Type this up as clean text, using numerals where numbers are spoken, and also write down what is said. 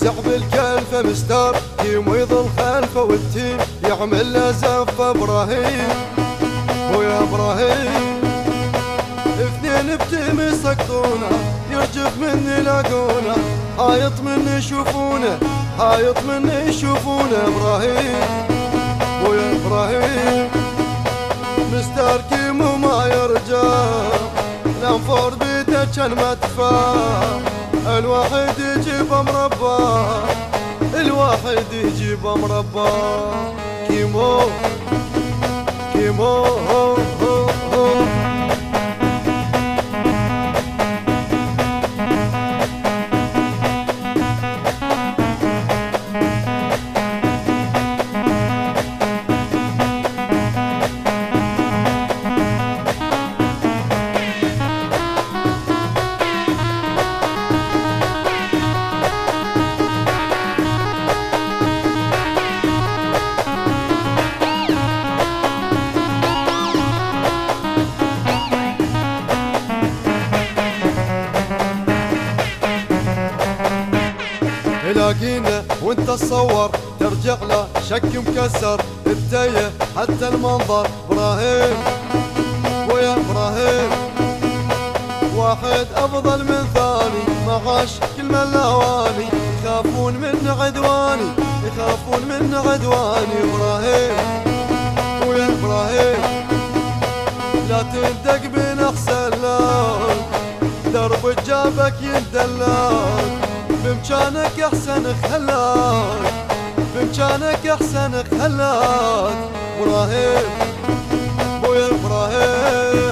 يوزع بالكلفة مستار يميض الخلفة والتيم يعمل له زفة ابراهيم ويا ابراهيم اثنين بتيم يسقطونه يرجف مني يلاقونه هايط مني يشوفونه هايط مني يشوفونه ابراهيم ويا ابراهيم مستر كيمو ما يرجع الانفور بيته كان مدفع الواحد يجيب مربى الواحد يجيب مربى كيمو كيمو هو هو هو تلاقينا وانت تصور ترجع له شك مكسر التيه حتى المنظر ابراهيم ويا ابراهيم واحد افضل من ثاني ما عاش كل من الاواني يخافون من عدواني يخافون من عدواني ابراهيم ويا ابراهيم لا تندق بنحسن لون درب جابك يندلون بامكانك احسن خلاك بامكانك احسن خلاك ابراهيم ويا ابراهيم